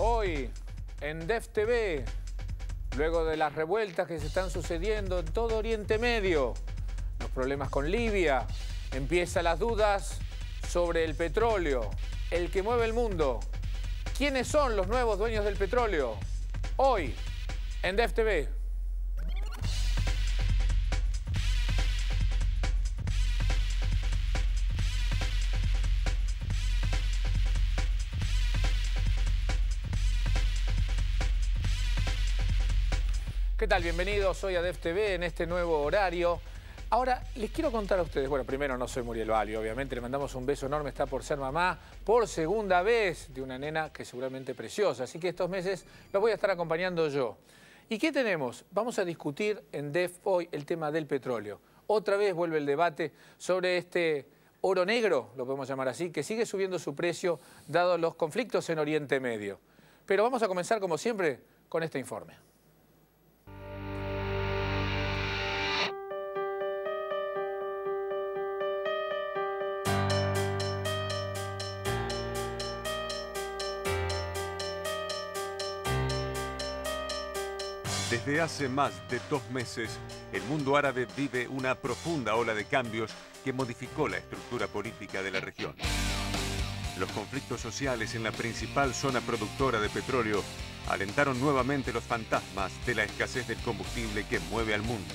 Hoy, en DEF TV, luego de las revueltas que se están sucediendo en todo Oriente Medio, los problemas con Libia, empiezan las dudas sobre el petróleo, el que mueve el mundo. ¿Quiénes son los nuevos dueños del petróleo? Hoy, en DEF TV. ¿Qué tal? Bienvenidos hoy a DEF TV en este nuevo horario. Ahora, les quiero contar a ustedes, bueno, primero no soy Muriel Valli, obviamente, le mandamos un beso enorme, está por ser mamá por segunda vez de una nena que seguramente preciosa, así que estos meses los voy a estar acompañando yo. ¿Y qué tenemos? Vamos a discutir en DEF hoy el tema del petróleo. Otra vez vuelve el debate sobre este oro negro, lo podemos llamar así, que sigue subiendo su precio dado los conflictos en Oriente Medio. Pero vamos a comenzar, como siempre, con este informe. Desde hace más de 2 meses, el mundo árabe vive una profunda ola de cambios que modificó la estructura política de la región. Los conflictos sociales en la principal zona productora de petróleo alentaron nuevamente los fantasmas de la escasez del combustible que mueve al mundo.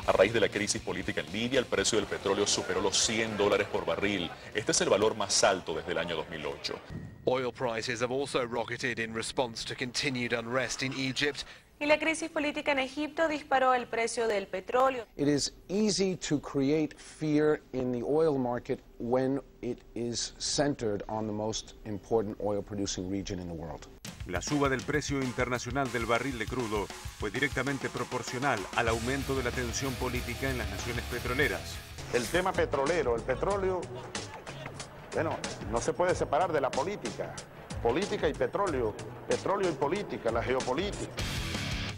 A raíz de la crisis política en Libia, el precio del petróleo superó los $100 por barril. Este es el valor más alto desde el año 2008. Oil prices have also rocketed in response to continued unrest in Egypt. Y la crisis política en Egipto disparó el precio del petróleo. It is easy to create fear in the oil market when it is centered on the most important oil producing region in the world. La suba del precio internacional del barril de crudo fue directamente proporcional al aumento de la tensión política en las naciones petroleras. El tema petrolero, el petróleo, bueno, no se puede separar de la política. Política y petróleo y política, la geopolítica.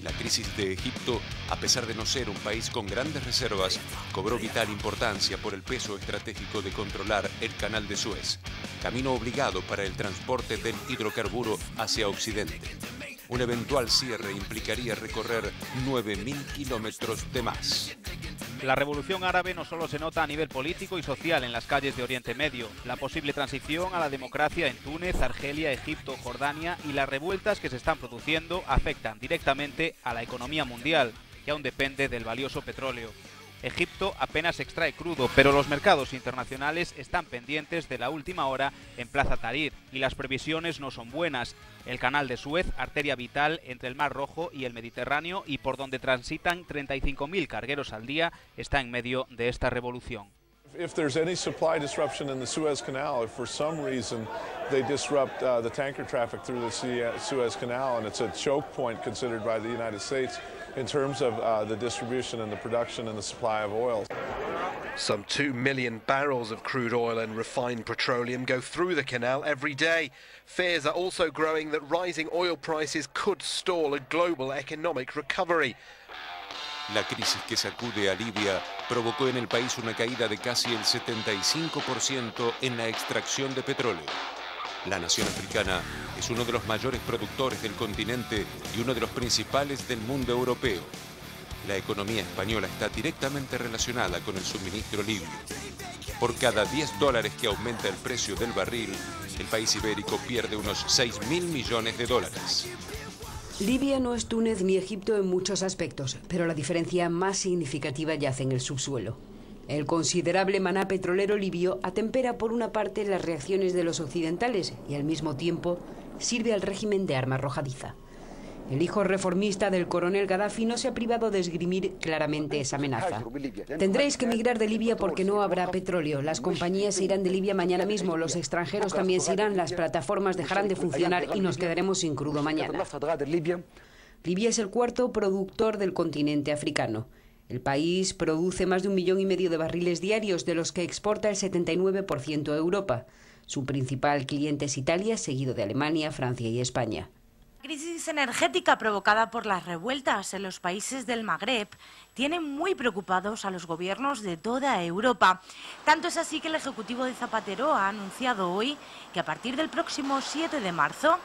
La crisis de Egipto, a pesar de no ser un país con grandes reservas, cobró vital importancia por el peso estratégico de controlar el Canal de Suez, camino obligado para el transporte del hidrocarburo hacia Occidente. Un eventual cierre implicaría recorrer 9.000 kilómetros de más. La revolución árabe no solo se nota a nivel político y social en las calles de Oriente Medio. La posible transición a la democracia en Túnez, Argelia, Egipto, Jordania y las revueltas que se están produciendo afectan directamente a la economía mundial, que aún depende del valioso petróleo. Egipto apenas extrae crudo, pero los mercados internacionales están pendientes de la última hora en Plaza Tahrir y las previsiones no son buenas. El Canal de Suez, arteria vital entre el Mar Rojo y el Mediterráneo y por donde transitan 35.000 cargueros al día, está en medio de esta revolución. If there's any supply disruption in the Suez Canal, if for some reason they disrupt the tanker traffic through the Suez Canal, and it's a choke point considered by the United States in terms of the distribution and the production and the supply of oil. Some 2 million barrels of crude oil and refined petroleum go through the canal every day. Fears are also growing that rising oil prices could stall a global economic recovery. La crisis que sacude a Libia provocó en el país una caída de casi el 75% en la extracción de petróleo. La nación africana es uno de los mayores productores del continente y uno de los principales del mundo europeo. La economía española está directamente relacionada con el suministro libio. Por cada $10 que aumenta el precio del barril, el país ibérico pierde unos $6.000 millones. Libia no es Túnez ni Egipto en muchos aspectos, pero la diferencia más significativa yace en el subsuelo. El considerable maná petrolero libio atempera por una parte las reacciones de los occidentales y al mismo tiempo sirve al régimen de arma arrojadiza. El hijo reformista del coronel Gaddafi no se ha privado de esgrimir claramente esa amenaza. Tendréis que emigrar de Libia porque no habrá petróleo. Las compañías se irán de Libia mañana mismo, los extranjeros también se irán, las plataformas dejarán de funcionar y nos quedaremos sin crudo mañana. Libia es el cuarto productor del continente africano. El país produce más de 1,5 millones de barriles diarios, de los que exporta el 79% a Europa. Su principal cliente es Italia, seguido de Alemania, Francia y España. La crisis energética provocada por las revueltas en los países del Magreb tiene muy preocupados a los gobiernos de toda Europa. Tanto es así que el Ejecutivo de Zapatero ha anunciado hoy que a partir del próximo 7 de marzo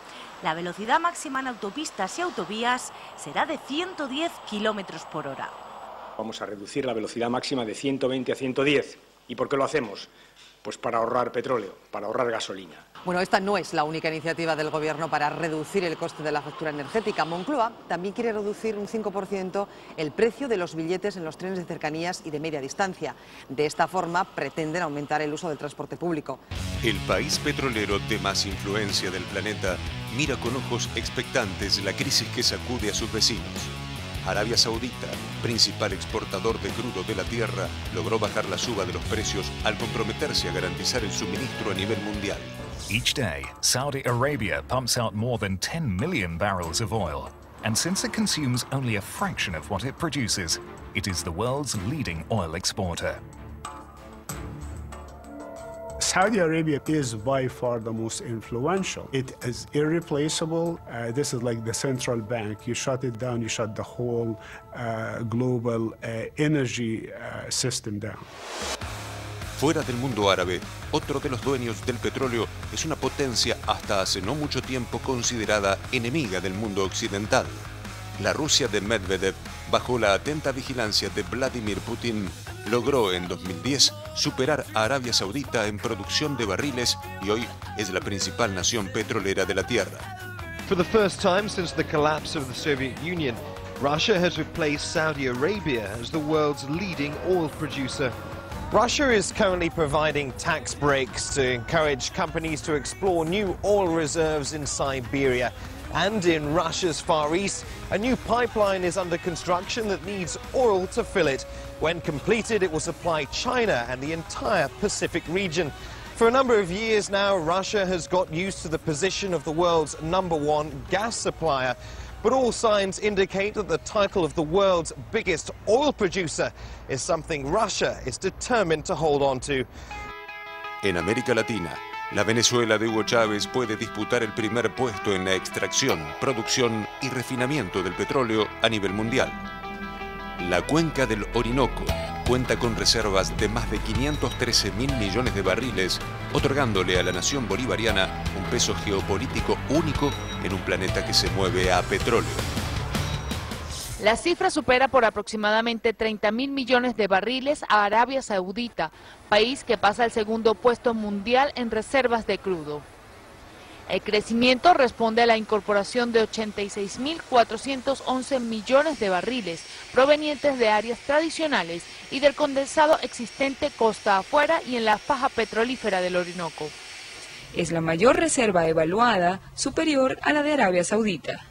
la velocidad máxima en autopistas y autovías será de 110 kilómetros por hora. Vamos a reducir la velocidad máxima de 120 a 110. ¿Y por qué lo hacemos? Pues para ahorrar petróleo, para ahorrar gasolina. Bueno, esta no es la única iniciativa del Gobierno para reducir el coste de la factura energética. Moncloa también quiere reducir un 5% el precio de los billetes en los trenes de cercanías y de media distancia. De esta forma pretenden aumentar el uso del transporte público. El país petrolero de más influencia del planeta mira con ojos expectantes la crisis que sacude a sus vecinos. Arabia Saudita, principal exportador de crudo de la tierra, logró bajar la suba de los precios al comprometerse a garantizar el suministro a nivel mundial. Each day, Saudi Arabia pumps out more than 10 million barrels of oil. And since it consumes only a fraction of what it produces, it is the world's leading oil exporter. Saudi Arabia is by far the most influential. It is irreplaceable. This is like the central bank. You shut it down, you shut the whole global energy system down. Fuera del mundo árabe, otro de los dueños del petróleo es una potencia hasta hace no mucho tiempo considerada enemiga del mundo occidental. La Rusia de Medvedev, bajo la atenta vigilancia de Vladimir Putin, logró en 2010 superar a Arabia Saudita en producción de barriles y hoy es la principal nación petrolera de la Tierra. For the first time since the collapse of the Soviet Union, Russia has replaced Saudi Arabia as the world's leading oil producer. Russia is currently providing tax breaks to encourage companies to explore new oil reserves in Siberia. And in Russia's Far East, a new pipeline is under construction that needs oil to fill it. When completed, it will supply China and the entire Pacific region. For a number of years now, Russia has got used to the position of the world's #1 gas supplier. But all signs indicate that the title of the world's biggest oil producer is something Russia is determined to hold on to. En América Latina, la Venezuela de Hugo Chávez puede disputar el primer puesto en la extracción, producción y refinamiento del petróleo a nivel mundial. La cuenca del Orinoco cuenta con reservas de más de 513.000 millones de barriles, otorgándole a la nación bolivariana un peso geopolítico único en un planeta que se mueve a petróleo. La cifra supera por aproximadamente 30.000 millones de barriles a Arabia Saudita, país que pasa al segundo puesto mundial en reservas de crudo. El crecimiento responde a la incorporación de 86.411 millones de barriles provenientes de áreas tradicionales y del condensado existente costa afuera y en la faja petrolífera del Orinoco. Es la mayor reserva evaluada, superior a la de Arabia Saudita.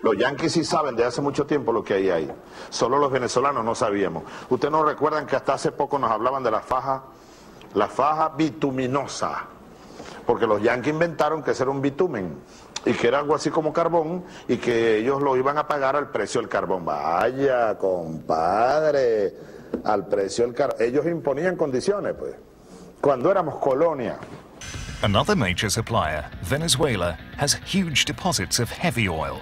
Los yanquis sí saben de hace mucho tiempo lo que hay ahí. Solo los venezolanos no sabíamos. ¿Ustedes no recuerdan que hasta hace poco nos hablaban de la faja bituminosa? Porque los yanquis inventaron que ese era un bitumen y que era algo así como carbón y que ellos lo iban a pagar al precio del carbón. Vaya, compadre, al precio del carbón. Ellos imponían condiciones, pues, cuando éramos colonia. Another major supplier, Venezuela, has huge deposits of heavy oil.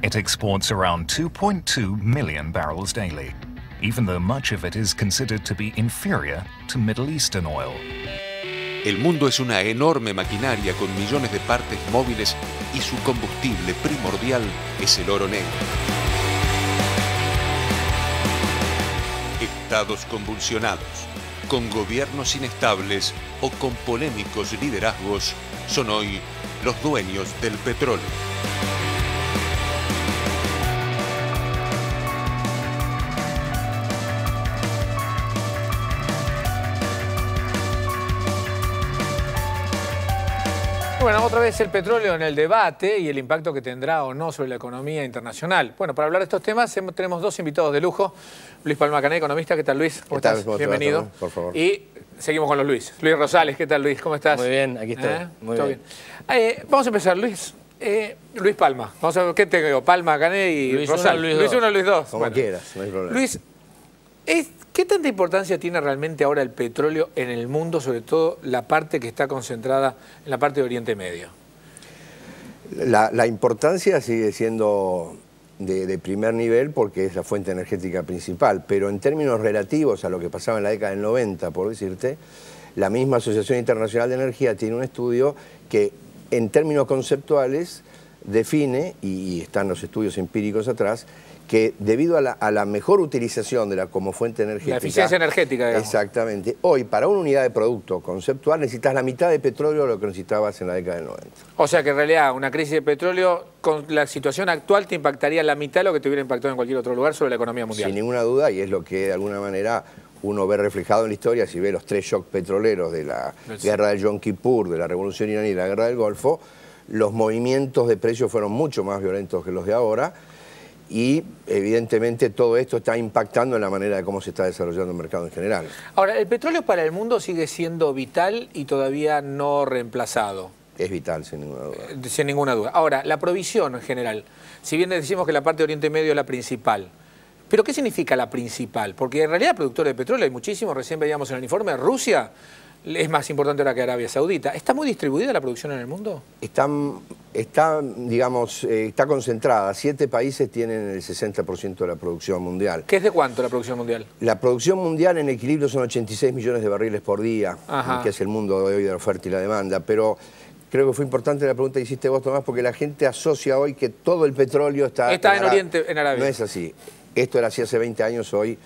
It exports around 2.2 million barrels daily, even though much of it is considered to be inferior to Middle Eastern oil. El mundo es una enorme maquinaria con millones de partes móviles y su combustible primordial es el oro negro. Estados convulsionados, con gobiernos inestables o con polémicos liderazgos, son hoy los dueños del petróleo. Bueno, otra vez el petróleo en el debate y el impacto que tendrá o no sobre la economía internacional. Bueno, para hablar de estos temas tenemos dos invitados de lujo. Luis Palma Cané, economista. ¿Qué tal, Luis? ¿Cómo estás? Bienvenido. Por favor. Y seguimos con los Luis. Luis Rosales, ¿qué tal, Luis? ¿Cómo estás? Muy bien, aquí estoy. Muy bien. Vamos a empezar, Luis. Luis Palma. Vamos a ver, ¿qué tengo? Palma, Cané y Luis Rosales. Luis 1, Luis 2. Como quieras, no hay problema. Luis, ¿qué tanta importancia tiene realmente ahora el petróleo en el mundo, sobre todo la parte que está concentrada en la parte de Oriente Medio? La importancia sigue siendo de primer nivel porque es la fuente energética principal, pero en términos relativos a lo que pasaba en la década del 90, por decirte, la misma Asociación Internacional de Energía tiene un estudio que en términos conceptuales define, y están los estudios empíricos atrás, que debido a la mejor utilización de como fuente energética... La eficiencia energética, digamos. Exactamente. Hoy, para una unidad de producto conceptual, necesitas la mitad de petróleo de lo que necesitabas en la década del 90. O sea que en realidad una crisis de petróleo, con la situación actual, te impactaría la mitad de lo que te hubiera impactado en cualquier otro lugar sobre la economía mundial. Sin ninguna duda, y es lo que de alguna manera uno ve reflejado en la historia, si ve los 3 shocks petroleros de la guerra del Yom Kippur, de la Revolución iraní y la guerra del Golfo, los movimientos de precios fueron mucho más violentos que los de ahora, y evidentemente todo esto está impactando en la manera de cómo se está desarrollando el mercado en general. Ahora, ¿el petróleo para el mundo sigue siendo vital y todavía no reemplazado? Es vital, sin ninguna duda. Sin ninguna duda. Ahora, la provisión en general, si bien decimos que la parte de Oriente Medio es la principal, ¿pero qué significa la principal? Porque en realidad productores de petróleo hay muchísimos, recién veíamos en el informe, Rusia es más importante ahora que Arabia Saudita. ¿Está muy distribuida la producción en el mundo? Está concentrada. 7 países tienen el 60% de la producción mundial. ¿Qué es de cuánto la producción mundial? La producción mundial en equilibrio son 86 millones de barriles por día, que es el mundo de hoy de la oferta y la demanda, pero creo que fue importante la pregunta que hiciste vos, Tomás, porque la gente asocia hoy que todo el petróleo está en Oriente, en Arabia. No es así. Esto era así hace 20 años, hoy...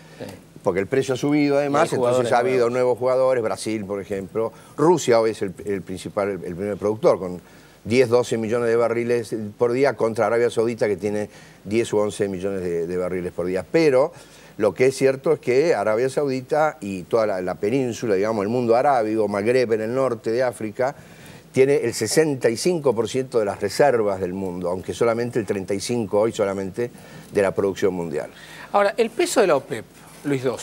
Porque el precio ha subido además, entonces ha habido nuevos jugadores, Brasil por ejemplo, Rusia hoy es el primer productor, con 10, 12 millones de barriles por día contra Arabia Saudita que tiene 10 u 11 millones de barriles por día. Pero lo que es cierto es que Arabia Saudita y toda la península, digamos el mundo arábigo, Magreb en el norte de África, tiene el 65% de las reservas del mundo, aunque solamente el 35% hoy solamente de la producción mundial. Ahora, el peso de la OPEP, Luis II,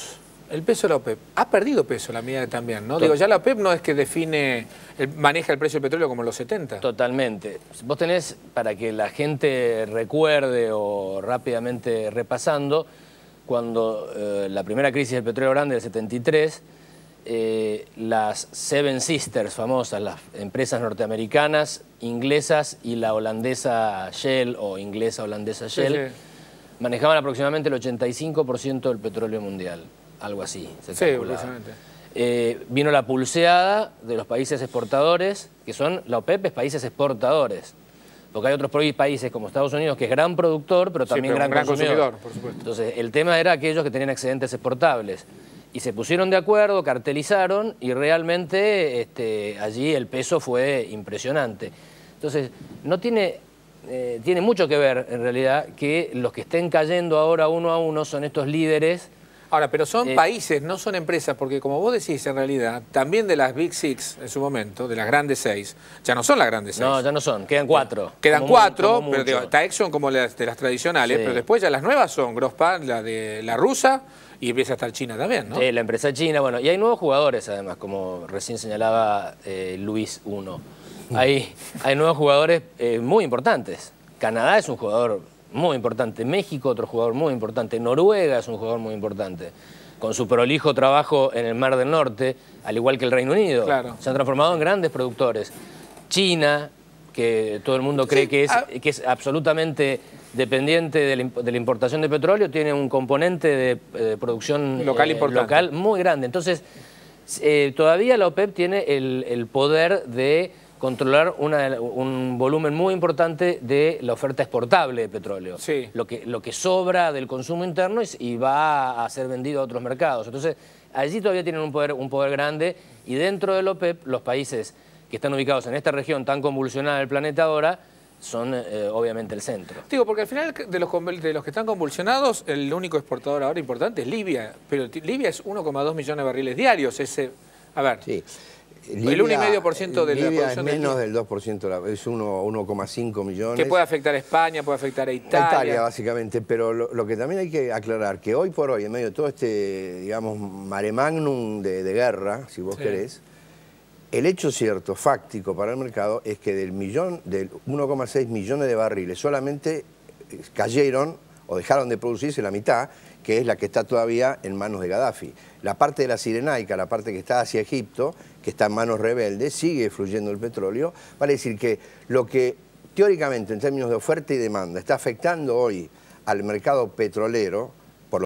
el peso de la OPEP, ha perdido peso la medida también, ¿no? Digo, ya la OPEP no es que maneja el precio del petróleo como en los 70. Totalmente. Vos tenés, para que la gente recuerde o rápidamente repasando, cuando la primera crisis del petróleo grande del 73, las Seven Sisters famosas, las empresas norteamericanas, inglesas y la holandesa Shell o inglesa-holandesa Shell, manejaban aproximadamente el 85% del petróleo mundial, algo así se calculaba. Vino la pulseada de los países exportadores, que son, la OPEP es países exportadores, porque hay otros países como Estados Unidos que es gran productor, pero también gran consumidor. Por supuesto. Entonces, el tema era aquellos que tenían excedentes exportables. Y se pusieron de acuerdo, cartelizaron y realmente allí el peso fue impresionante. Entonces, no tiene mucho que ver en realidad que los que estén cayendo ahora uno a uno son estos líderes. Ahora, pero son países, no son empresas, porque como vos decís en realidad, también de las Big Six en su momento, de las grandes 6, ya no son las grandes 6. No, ya no son, quedan 4. Quedan 4, pero digo, está Exxon como de las tradicionales, pero después ya las nuevas son Grosspan, la de la rusa, y empieza a estar China también, ¿no? La empresa china, bueno, y hay nuevos jugadores además, como recién señalaba Luis I. Hay nuevos jugadores muy importantes. Canadá es un jugador muy importante, México otro jugador muy importante, Noruega es un jugador muy importante, con su prolijo trabajo en el Mar del Norte, al igual que el Reino Unido. Claro. Se han transformado en grandes productores. China, que todo el mundo cree que es absolutamente dependiente de la importación de petróleo, tiene un componente de producción local muy grande. Entonces, todavía la OPEP tiene el poder de controlar un volumen muy importante de la oferta exportable de petróleo. Sí. Lo que sobra del consumo interno y va a ser vendido a otros mercados. Entonces, allí todavía tienen un poder grande, y dentro de la OPEP, los países que están ubicados en esta región tan convulsionada del planeta ahora, son obviamente el centro. Digo, porque al final de los que están convulsionados, el único exportador ahora importante es Libia, pero Libia es 1,2 millones de barriles diarios. A ver, sí. El 1,5% de la producción es menos del 2%, es 1,5 millones. Que puede afectar a España, puede afectar a Italia. Italia, básicamente, pero lo que también hay que aclarar, que hoy por hoy, en medio de todo este, digamos, mare magnum de guerra, si vos querés, el hecho cierto, fáctico para el mercado, es que del 1,6 millones de barriles solamente cayeron o dejaron de producirse la mitad, que es la que está todavía en manos de Gaddafi. La parte de la Cirenaica, la parte que está hacia Egipto, que está en manos rebeldes, sigue fluyendo el petróleo. Vale decir que lo que teóricamente en términos de oferta y demanda está afectando hoy al mercado petrolero,